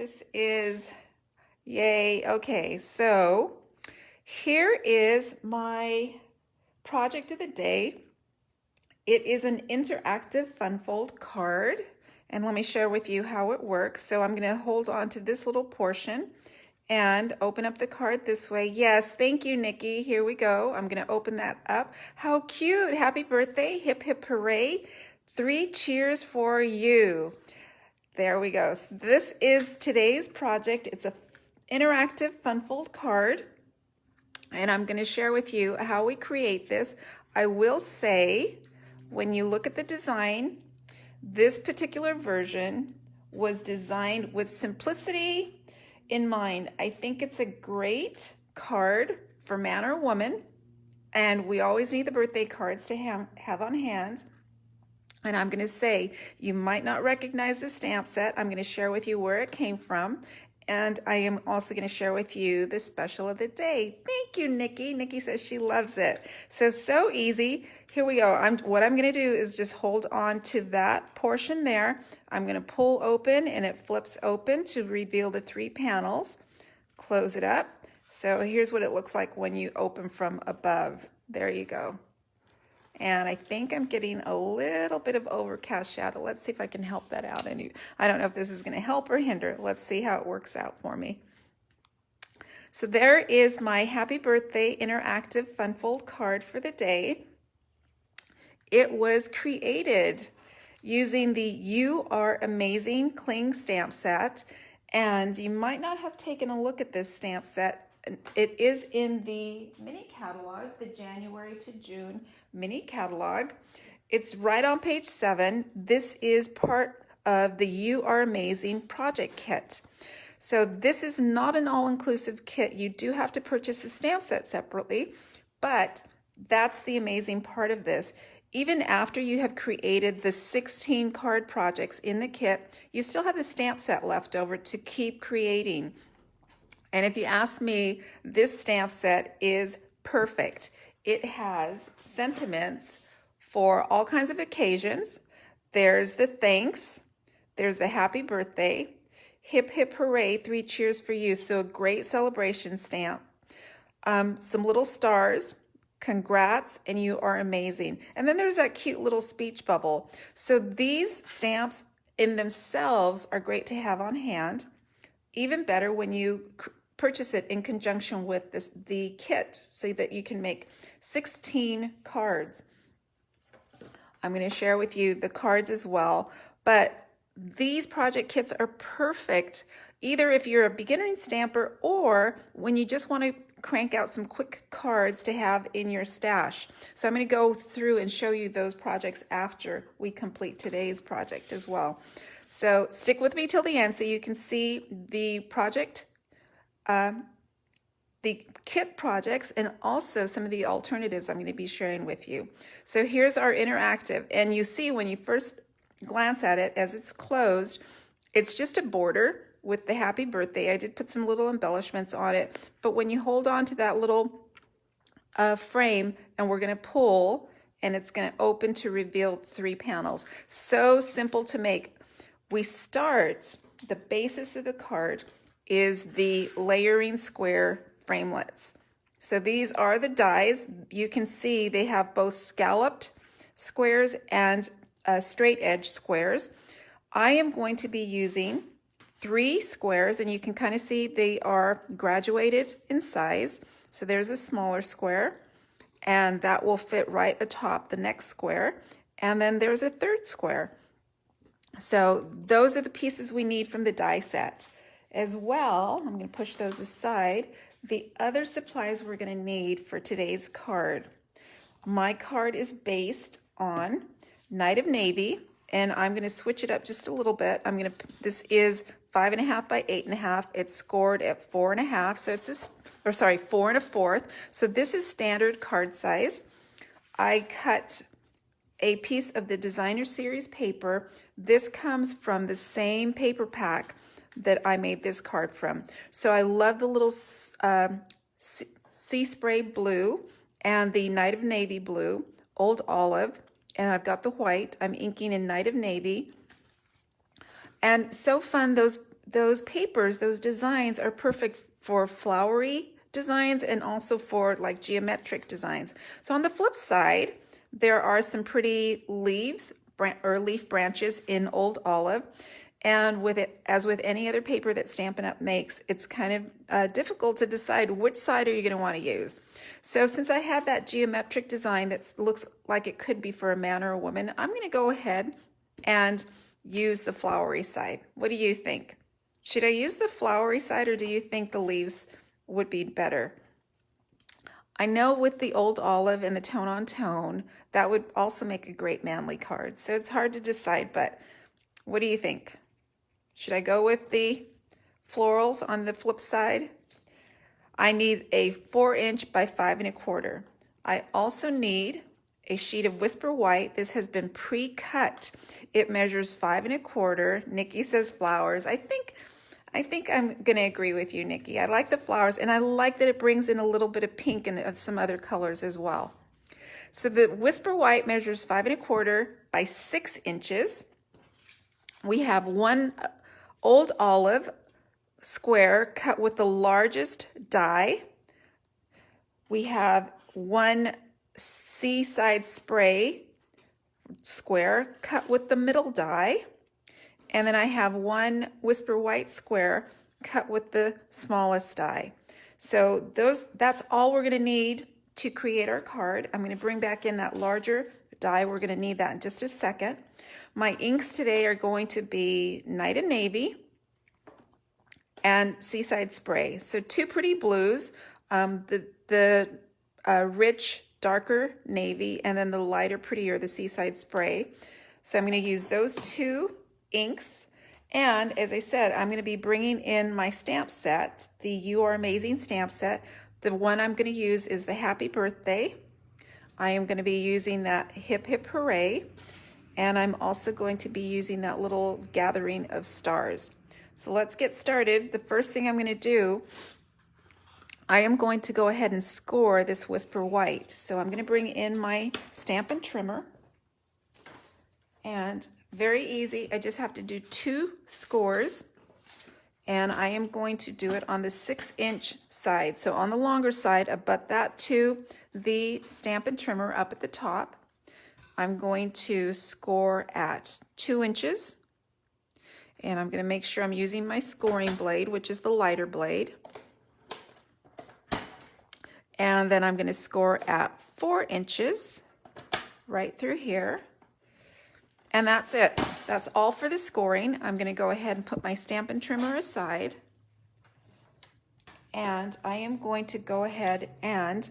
This is, yay. Okay, so here is my project of the day. It is an interactive fun fold card, and let me share with you how it works. So I'm going to hold on to this little portion and open up the card this way. Yes, thank you, Nikki. Here we go. I'm going to open that up. How cute. Happy birthday. Hip, hip, hooray. 3 cheers for you. There we go. So this is today's project. It's an interactive fun fold card, and I'm going to share with you how we create this. I will say, when you look at the design, this particular version was designed with simplicity in mind. I think it's a great card for man or woman, and we always need the birthday cards to have on hand. And I'm going to say, you might not recognize the stamp set. I'm going to share with you where it came from. And I am also going to share with you the special of the day. Thank you, Nikki. Nikki says she loves it. So easy. Here we go. What I'm going to do is just hold on to that portion there. I'm going to pull open, and it flips open to reveal the 3 panels. Close it up. So here's what it looks like when you open from above. There you go. And I think I'm getting a little bit of overcast shadow. Let's see if I can help that out. I don't know if this is going to help or hinder. Let's see how it works out for me. So there is my happy birthday interactive fun fold card for the day. It was created using the You Are Amazing Cling stamp set. And you might not have taken a look at this stamp set. It is in the mini catalog, the January to June mini catalog. It's right on page 7. This is part of the You Are Amazing project kit. So this is not an all-inclusive kit. You do have to purchase the stamp set separately, but that's the amazing part of this. Even after you have created the 16 card projects in the kit, you still have the stamp set left over to keep creating. And if you ask me, this stamp set is perfect. It has sentiments for all kinds of occasions. There's the thanks, there's the happy birthday, hip hip hooray, 3 cheers for you. So a great celebration stamp. Some little stars, congrats, and you are amazing. And then there's that cute little speech bubble. So these stamps in themselves are great to have on hand. Even better when you purchase it in conjunction with the kit so that you can make 16 cards. I'm going to share with you the cards as well, but these project kits are perfect either if you're a beginning stamper or when you just want to crank out some quick cards to have in your stash. So I'm going to go through and show you those projects after we complete today's project as well. So stick with me till the end so you can see the project, the kit projects, and also some of the alternatives I'm going to be sharing with you. So here's our interactive, and you see when you first glance at it as it's closed, it's just a border with the happy birthday. I did put some little embellishments on it, but when you hold on to that little frame, and we're going to pull, and it's going to open to reveal 3 panels. So simple to make. We start, the basis of the card is the layering square framelets. So these are the dies. You can see they have both scalloped squares and straight edge squares. I am going to be using 3 squares, and you can kind of see they are graduated in size. So there's a smaller square, and that will fit right atop the next square. And then there's a 3rd square. So those are the pieces we need from the die set. As well, I'm going to push those aside. The other supplies we're going to need for today's card. My card is based on Night of Navy, and I'm going to switch it up just a little bit. This is 5.5 by 8.5. It's scored at 4.5, so it's 4 1/4. So this is standard card size. I cut a piece of the Designer Series paper. This comes from the same paper pack that I made this card from. So I love the little Sea Spray blue and the Night of Navy blue, Old Olive, and I've got the white. I'm inking in Night of Navy. And so fun, those those papers, those designs are perfect for flowery designs and also for like geometric designs. So on the flip side, there are some pretty leaves or leaf branches in Old Olive. And with it, as with any other paper that Stampin' Up! Makes, it's kind of difficult to decide which side are you going to want to use. So since I have that geometric design that looks like it could be for a man or a woman, I'm going to go ahead and use the flowery side. What do you think? Should I use the flowery side, or do you think the leaves would be better? I know with the Old Olive and the tone on tone, that would also make a great manly card. So it's hard to decide, but what do you think? Should I go with the florals on the flip side? I need a 4" by 5 1/4. I also need a sheet of Whisper White. This has been pre-cut. It measures 5 1/4. Nikki says flowers. I think I'm gonna agree with you, Nikki. I like the flowers, and I like that it brings in a little bit of pink and some other colors as well. So the Whisper White measures 5 1/4 by 6 inches. We have one Old Olive square cut with the largest die. We have one Seaside Spray square cut with the middle die. And then I have one Whisper White square cut with the smallest die. So that's all we're going to need to create our card. I'm going to bring back in that larger die. We're going to need that in just a second. My inks today are going to be Night and Navy and Seaside Spray. So two pretty blues, the rich, darker navy, and then the lighter, prettier, the Seaside Spray. So I'm going to use those two inks. And as I said, I'm going to be bringing in my stamp set, the You Are Amazing stamp set. The one I'm going to use is the Happy Birthday. I am going to be using that Hip Hip Hooray. And I'm also going to be using that little gathering of stars. So let's get started. The first thing I'm going to do, I am going to go ahead and score this Whisper White. So I'm going to bring in my Stampin' Trimmer. And very easy, I just have to do 2 scores. And I am going to do it on the 6" side. So on the longer side, abut that to the Stampin' Trimmer up at the top. I'm going to score at 2 inches. And I'm going to make sure I'm using my scoring blade, which is the lighter blade. And then I'm going to score at 4 inches right through here. And that's it. That's all for the scoring. I'm going to go ahead and put my Stampin' Trimmer aside. And I am going to go ahead and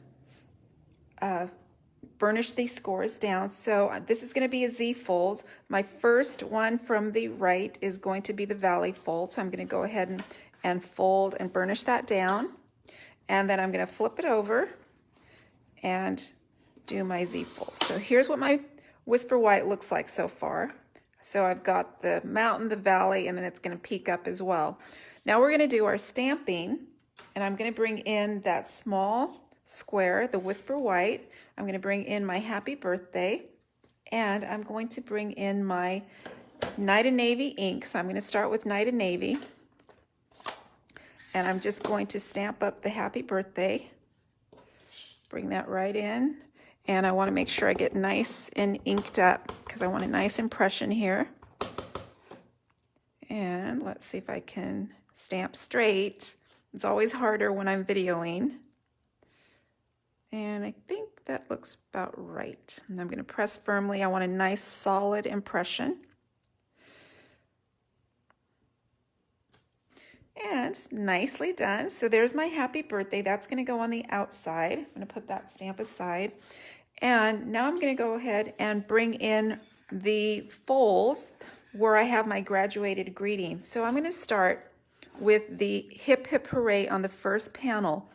burnish these scores down. So this is going to be a Z fold. My first one from the right is going to be the Valley fold. So I'm going to go ahead and fold and burnish that down. And then I'm going to flip it over and do my Z fold. So here's what my Whisper White looks like so far. So I've got the mountain, the valley, and then it's going to peak up as well. Now we're going to do our stamping, and I'm going to bring in that small square, the Whisper White. I'm going to bring in my Happy Birthday, and I'm going to bring in my Night and Navy ink. So I'm going to start with Night and Navy, and I'm just going to stamp up the Happy Birthday. Bring that right in. And I want to make sure I get nice and inked up because I want a nice impression here. And let's see if I can stamp straight. It's always harder when I'm videoing. And I think that looks about right. And I'm going to press firmly. I want a nice solid impression. And nicely done. So there's my Happy Birthday. That's going to go on the outside. I'm going to put that stamp aside. And now I'm going to go ahead and bring in the folds where I have my graduated greetings. So I'm going to start with the Hip Hip Hooray on the first panel.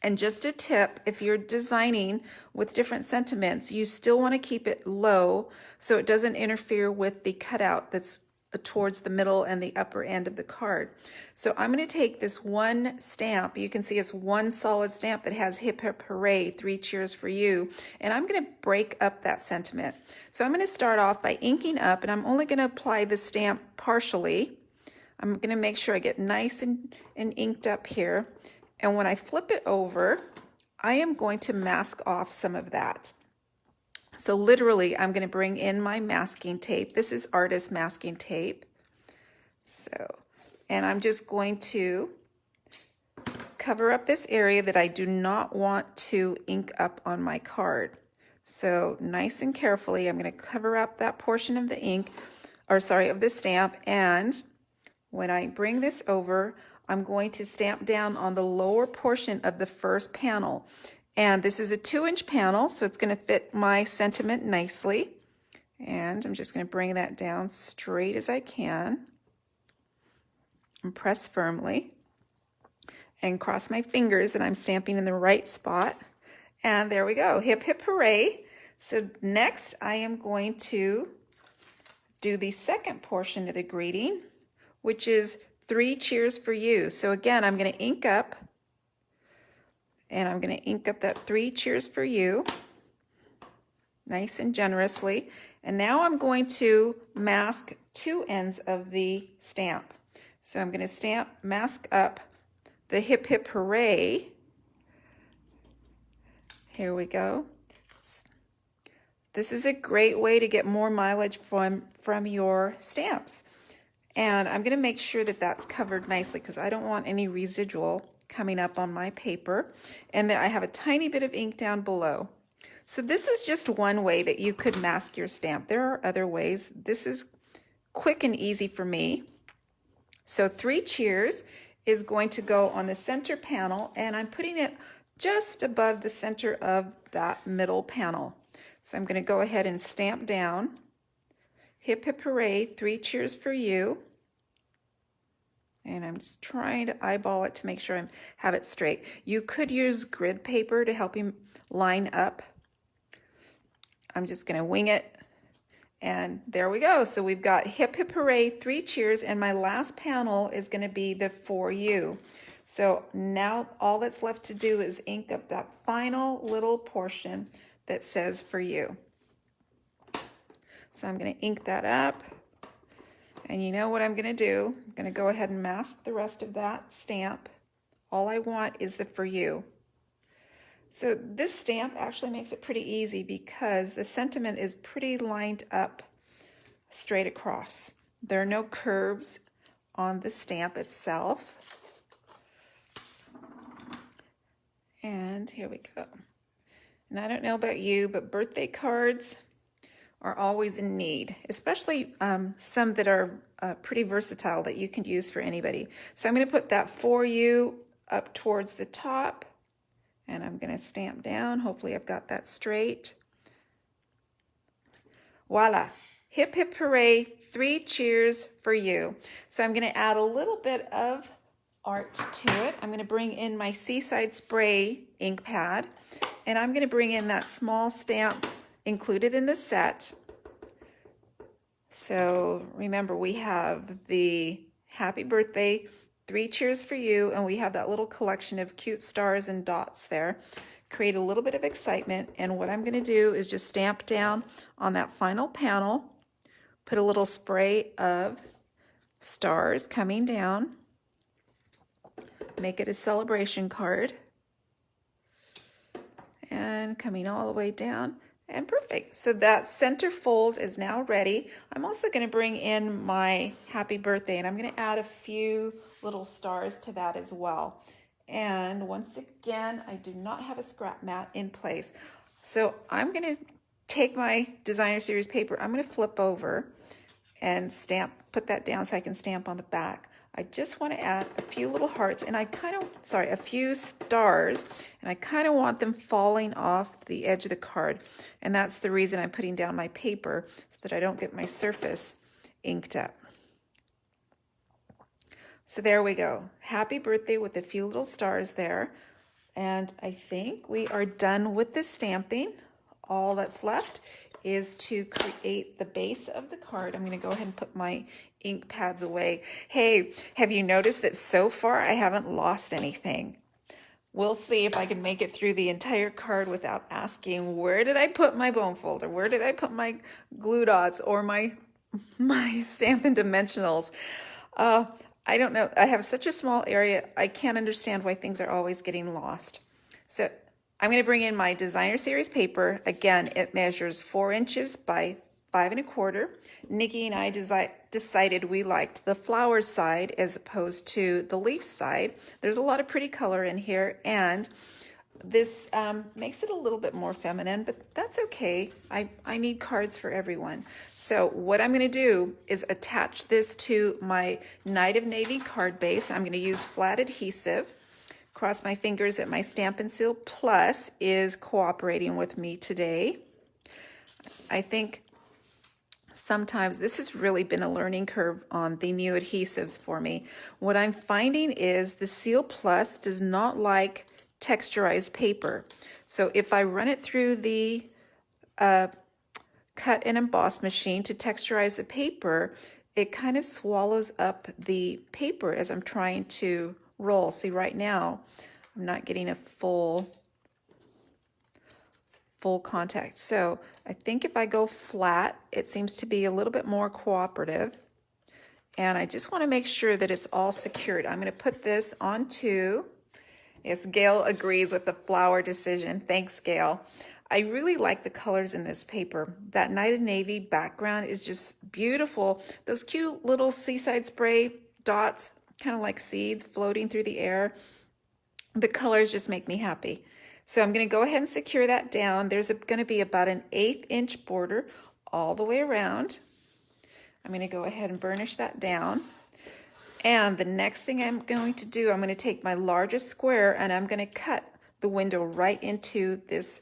And just a tip, if you're designing with different sentiments, you still want to keep it low so it doesn't interfere with the cutout that's towards the middle and the upper end of the card. So I'm going to take this one stamp. You can see it's one solid stamp that has Hip Hip Hooray, 3 cheers for you. And I'm going to break up that sentiment. So I'm going to start off by inking up, and I'm only going to apply the stamp partially. I'm going to make sure I get nice and inked up here. And when I flip it over, I am going to mask off some of that. So literally, I'm going to bring in my masking tape. This is artist masking tape. And I'm just going to cover up this area that I do not want to ink up on my card. So nice and carefully, I'm going to cover up that portion of the ink, of the stamp, and when I bring this over, I'm going to stamp down on the lower portion of the first panel. And this is a 2-inch panel, so it's going to fit my sentiment nicely. And I'm just going to bring that down straight as I can and press firmly and cross my fingers that I'm stamping in the right spot. And there we go. Hip, hip, hooray. So next I am going to do the second portion of the greeting, which is 3 cheers for you. So again, I'm going to ink up, and I'm going to ink up that 3 cheers for you, nice and generously. And now I'm going to mask 2 ends of the stamp. So I'm going to mask up the hip, hip, hooray. Here we go. This is a great way to get more mileage from your stamps. And I'm going to make sure that that's covered nicely because I don't want any residual coming up on my paper. And then I have a tiny bit of ink down below. So this is just one way that you could mask your stamp. There are other ways. This is quick and easy for me. So 3 cheers is going to go on the center panel, and I'm putting it just above the center of that middle panel. So I'm going to go ahead and stamp down, hip, hip, hooray, 3 cheers for you. And I'm just trying to eyeball it to make sure I have it straight. You could use grid paper to help you line up. I'm just going to wing it. And there we go. So we've got hip, hip, hooray, 3 cheers, and my last panel is going to be the for you. So now all that's left to do is ink up that final little portion that says for you. So I'm going to ink that up. And you know what I'm going to do? I'm going to go ahead and mask the rest of that stamp. All I want is the for you. So this stamp actually makes it pretty easy because the sentiment is pretty lined up straight across. There are no curves on the stamp itself. And here we go. And I don't know about you, but birthday cards are always in need, especially some that are pretty versatile that you can use for anybody. So I'm going to put that for you up towards the top. And I'm going to stamp down. Hopefully I've got that straight. Voila. Hip, hip, hooray. 3 cheers for you. So I'm going to add a little bit of art to it. I'm going to bring in my Seaside Spray ink pad. And I'm going to bring in that small stamp included in the set. So remember, we have the happy birthday, 3 cheers for you, and we have that little collection of cute stars and dots there. Create a little bit of excitement, and what I'm going to do is just stamp down on that final panel, put a little spray of stars coming down, make it a celebration card, and coming all the way down. And perfect. So that center fold is now ready. I'm also going to bring in my happy birthday, and I'm going to add a few little stars to that as well. And once again, I do not have a scrap mat in place. So I'm going to take my designer series paper. I'm going to flip over and put that down so I can stamp on the back. I just want to add a few little hearts, and a few stars, and I kind of want them falling off the edge of the card. And that's the reason I'm putting down my paper, so that I don't get my surface inked up. So there we go. Happy birthday with a few little stars there. And I think we are done with the stamping. All that's left is to create the base of the card. I'm going to go ahead and put my ink pads away. Hey, have you noticed that so far I haven't lost anything? We'll see if I can make it through the entire card without asking, where did I put my bone folder? Where did I put my glue dots or my Stampin' Dimensionals? I don't know. I have such a small area. I can't understand why things are always getting lost. So I'm going to bring in my designer series paper. Again, it measures 4 inches by 5 1/4. Nikki and I decided we liked the flower side as opposed to the leaf side. There's a lot of pretty color in here, and this makes it a little bit more feminine, but that's okay. I need cards for everyone. So what I'm going to do is attach this to my Night of Navy card base. I'm going to use flat adhesive. Cross my fingers that my Stampin' Seal Plus is cooperating with me today. I think sometimes this has really been a learning curve on the new adhesives for me. What I'm finding is the Seal Plus does not like texturized paper. So if I run it through the cut and emboss machine to texturize the paper, it kind of swallows up the paper as I'm trying to roll. See, right now I'm not getting a full contact. So I think if I go flat, it seems to be a little bit more cooperative. And I just want to make sure that it's all secured. I'm going to put this onto, yes, Gail agrees with the flower decision. Thanks, Gail. I really like the colors in this paper. That Night of Navy background is just beautiful. Those cute little seaside spray dots, kind of like seeds floating through the air. The colors just make me happy. So I'm going to go ahead and secure that down. There's going to be about an 1/8 inch border all the way around. I'm going to go ahead and burnish that down. And the next thing I'm going to do, I'm going to take my largest square and I'm going to cut the window right into this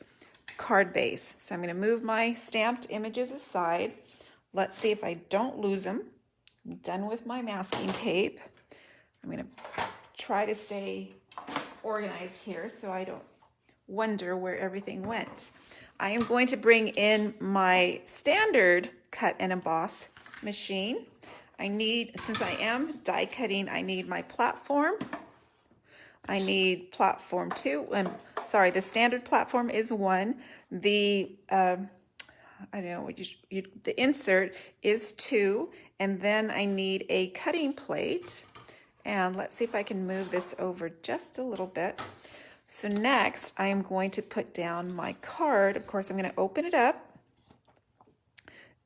card base. So I'm going to move my stamped images aside. Let's see if I don't lose them. I'm done with my masking tape. I'm going to try to stay organized here so I don't wonder where everything went. I am going to bring in my standard cut and emboss machine. I need, since I am die cutting, I need my platform. I need platform 2. Sorry, the standard platform is 1. The I don't know what the insert is 2, and then I need a cutting plate. And let's see if I can move this over just a little bit. So next, I am going to put down my card. Of course, I'm going to open it up.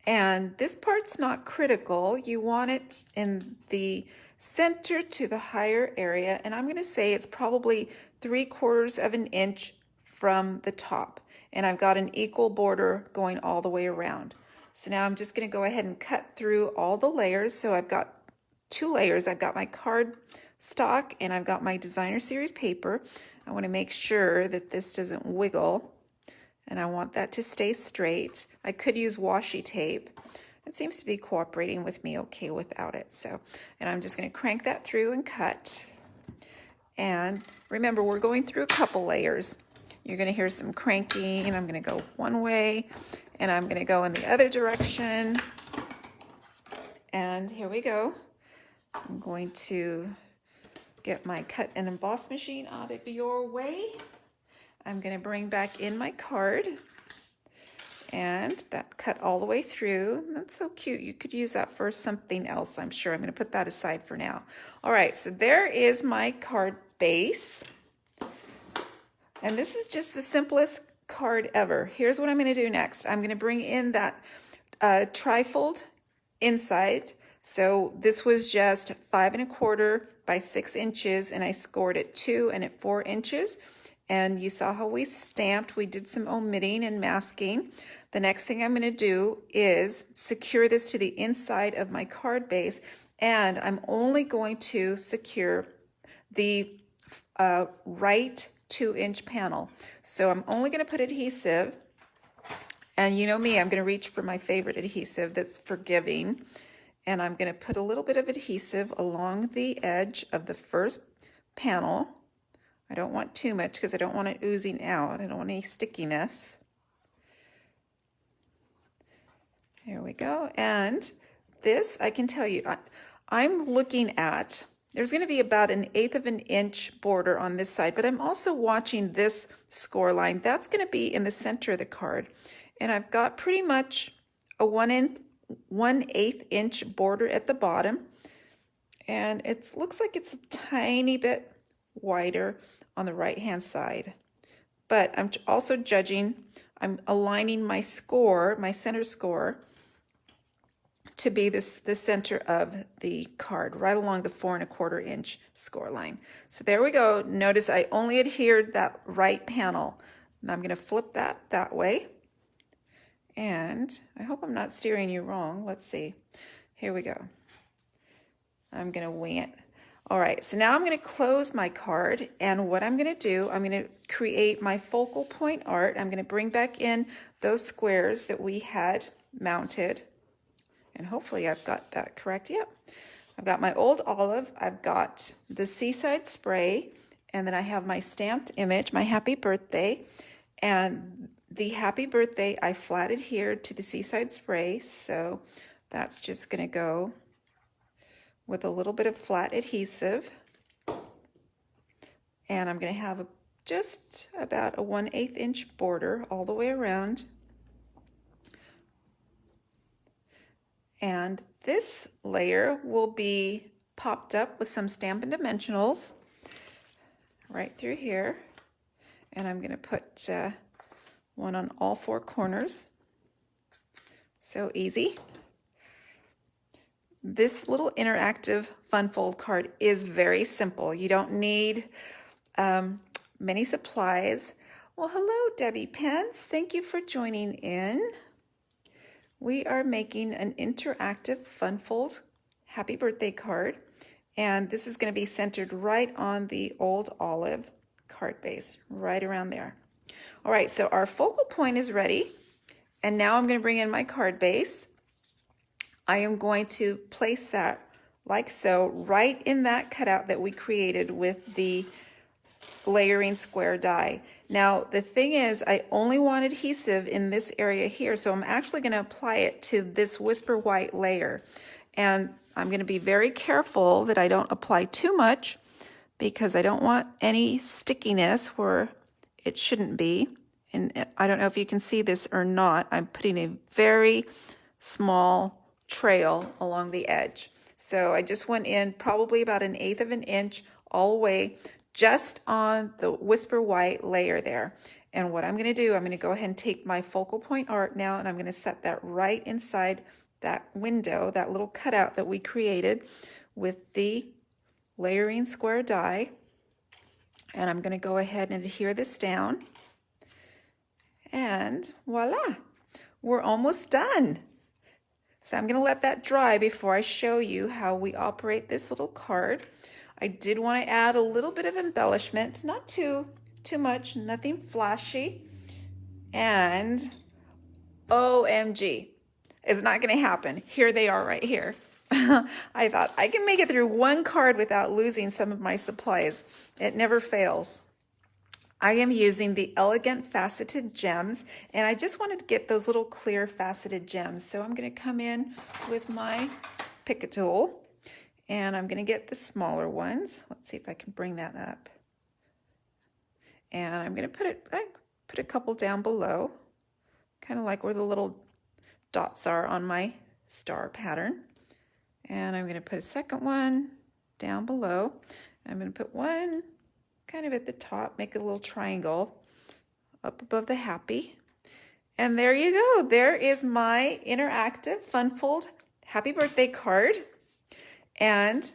And this part's not critical. You want it in the center to the higher area. And I'm going to say it's probably 3/4 of an inch from the top. And I've got an equal border going all the way around. So now I'm just going to go ahead and cut through all the layers. So I've got 2 layers. I've got my card stock and I've got my designer series paper. I want to make sure that this doesn't wiggle. And I want that to stay straight. I could use washi tape. It seems to be cooperating with me okay without it. So, and I'm just going to crank that through and cut. And remember, we're going through a couple layers. You're going to hear some cranking, and I'm going to go one way, and I'm going to go in the other direction. And here we go. I'm going to get my cut and emboss machine out of your way. I'm going to bring back in my card, and that cut all the way through. That's so cute. You could use that for something else, I'm sure. I'm going to put that aside for now. All right, so there is my card base. And this is just the simplest card ever. Here's what I'm going to do next. I'm going to bring in that trifold inside. So this was just 5 1/4 by 6 inches, and I scored at 2 and at 4 inches. And you saw how we stamped. We did some omitting and masking. The next thing I'm going to do is secure this to the inside of my card base, and I'm only going to secure the right 2-inch panel. So I'm only going to put adhesive, and you know me, I'm going to reach for my favorite adhesive that's forgiving, and I'm going to put a little bit of adhesive along the edge of the first panel. I don't want too much because I don't want it oozing out. I don't want any stickiness. There we go. And this, I can tell you, I'm looking at, there's going to be about an 1/8 of an inch border on this side, but I'm also watching this score line. That's going to be in the center of the card. And I've got pretty much a 1/8 inch border at the bottom. And it looks like it's a tiny bit wider on the right hand side. But I'm also judging, I'm aligning my score, my center score, to be the center of the card, right along the 4¼ inch score line. So there we go. Notice I only adhered that right panel. Now I'm going to flip that way. And I hope I'm not steering you wrong. Let's see. Here we go. I'm going to wing it. All right, so now I'm going to close my card, and what I'm going to do, I'm going to create my focal point art. I'm going to bring back in those squares that we had mounted, and hopefully I've got that correct. Yep. I've got my old olive, I've got the seaside spray, and then I have my stamped image, my happy birthday, and the happy birthday I flat adhered to the seaside spray, so that's just going to go with a little bit of flat adhesive, and I'm going to have just about a 1/8 inch border all the way around. And this layer will be popped up with some Stampin' Dimensionals right through here, and I'm going to put one on all 4 corners. So easy. This little interactive fun fold card is very simple. You don't need many supplies. Well, hello, Debbie Pence. Thank you for joining in. We are making an interactive fun fold happy birthday card, and this is going to be centered right on the old olive card base, right around there. All right, so our focal point is ready, and now I'm going to bring in my card base. I am going to place that like so right in that cutout that we created with the layering square die. Now the thing is, I only want adhesive in this area here, so I'm actually going to apply it to this Whisper White layer, and I'm going to be very careful that I don't apply too much because I don't want any stickiness where it shouldn't be. And I don't know if you can see this or not, I'm putting a very small trail along the edge. So I just went in probably about 1/8 inch all the way just on the Whisper White layer there. And what I'm going to do, I'm going to go ahead and take my focal point art now, and I'm going to set that right inside that window, that little cutout that we created with the layering square die. And I'm going to go ahead and adhere this down. And voila, we're almost done. So I'm going to let that dry before I show you how we operate this little card. I did want to add a little bit of embellishment, not too much, nothing flashy. And OMG, it's not going to happen. Here they are right here. I thought I can make it through one card without losing some of my supplies. It never fails. I am using the Elegant Faceted Gems, and I just wanted to get those little clear faceted gems. So I'm going to come in with my Pick a tool, and I'm going to get the smaller ones. Let's see if I can bring that up. And I'm going to put a couple down below, kind of like where the little dots are on my star pattern. And I'm going to put a second one down below. I'm going to put one kind of at the top, make a little triangle up above the happy. And there you go. There is my interactive fun fold happy birthday card. And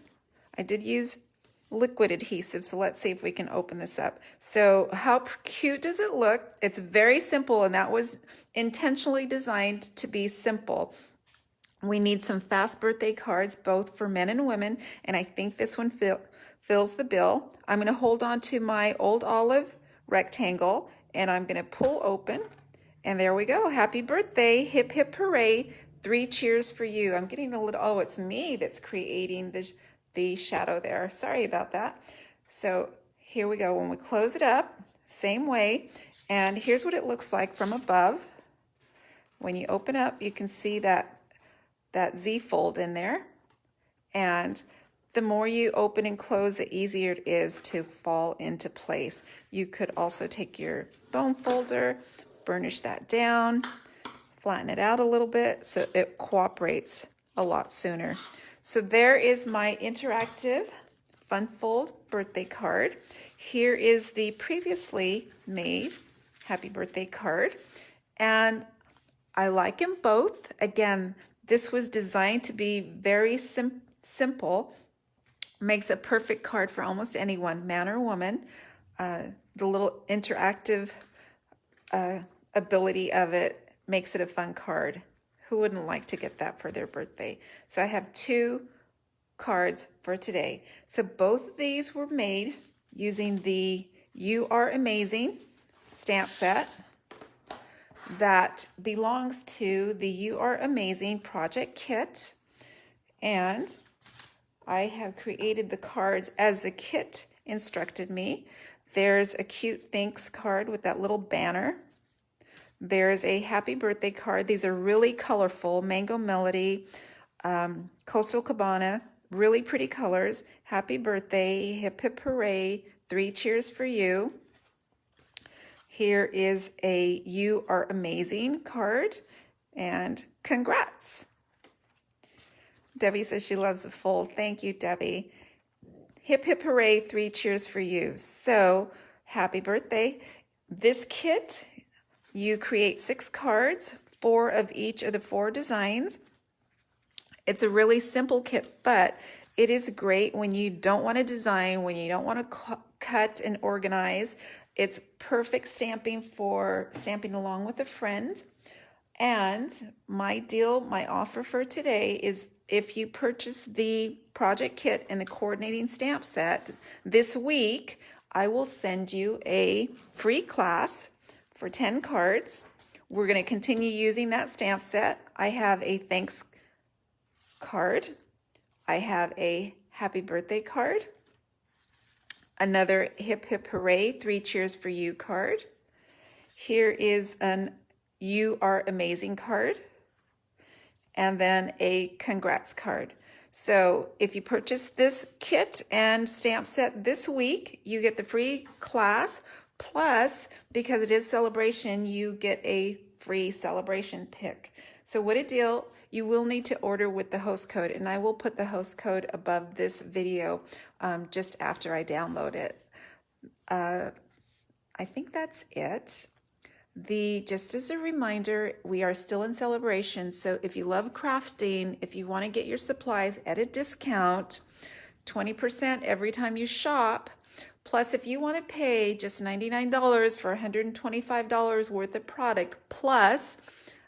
I did use liquid adhesive, so let's see if we can open this up. So how cute does it look? It's very simple, and that was intentionally designed to be simple. We need some fast birthday cards, both for men and women, and I think this one fills the bill. I'm going to hold on to my old olive rectangle, and I'm going to pull open, and there we go. Happy birthday, hip hip hooray, 3 cheers for you. I'm getting a little, oh, it's me that's creating the shadow there. Sorry about that. So here we go. When we close it up, same way, and here's what it looks like from above. When you open up, you can see that Z fold in there, and the more you open and close, the easier it is to fall into place. You could also take your bone folder, burnish that down, flatten it out a little bit so it cooperates a lot sooner. So there is my interactive Funfold birthday card. Here is the previously made happy birthday card. And I like them both. Again, this was designed to be very simple. Makes a perfect card for almost anyone, man or woman. The little interactive ability of it makes it a fun card. Who wouldn't like to get that for their birthday? So I have 2 cards for today. So both of these were made using the You Are Amazing stamp set that belongs to the You Are Amazing project kit. And I have created the cards as the kit instructed me. There's a cute thanks card with that little banner. There's a happy birthday card. These are really colorful. Mango Melody, Coastal Cabana, really pretty colors. Happy birthday, hip hip hooray, 3 cheers for you. Here is a You Are Amazing card, and congrats. Debbie says she loves the fold. Thank you, Debbie. Hip hip hooray, 3 cheers for you. So happy birthday. This kit, you create 6 cards, 4 of each of the 4 designs. It's a really simple kit, but it is great when you don't want to design, when you don't want to cut and organize. It's perfect stamping for stamping along with a friend. And my deal, my offer for today is if you purchase the project kit and the coordinating stamp set this week, I will send you a free class for 10 cards. We're going to continue using that stamp set. I have a thanks card. I have a happy birthday card. Another hip hip hooray, 3 cheers for you card. Here is an You Are Amazing card. And then a congrats card. So if you purchase this kit and stamp set this week, you get the free class. Plus, because it is celebration, you get a free celebration pick. So what a deal. You will need to order with the host code, and I will put the host code above this video just after I download it. I think that's it. Just as a reminder, we are still in celebration. So if you love crafting, if you want to get your supplies at a discount, 20% every time you shop. Plus, if you want to pay just $99 for $125 worth of product, plus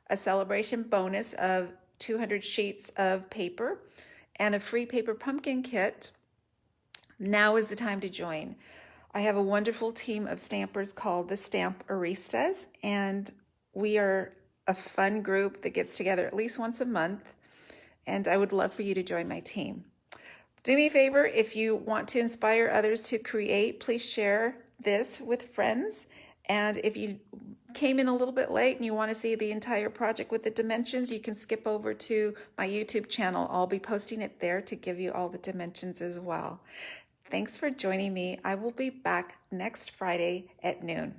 a celebration bonus of 200 sheets of paper and a free paper pumpkin kit, now is the time to join. I have a wonderful team of stampers called the Stamperistas, and we are a fun group that gets together at least once a month, and I would love for you to join my team. Do me a favor, if you want to inspire others to create, please share this with friends. And if you came in a little bit late and you want to see the entire project with the dimensions, you can skip over to my YouTube channel. I'll be posting it there to give you all the dimensions as well. Thanks for joining me. I will be back next Friday at noon.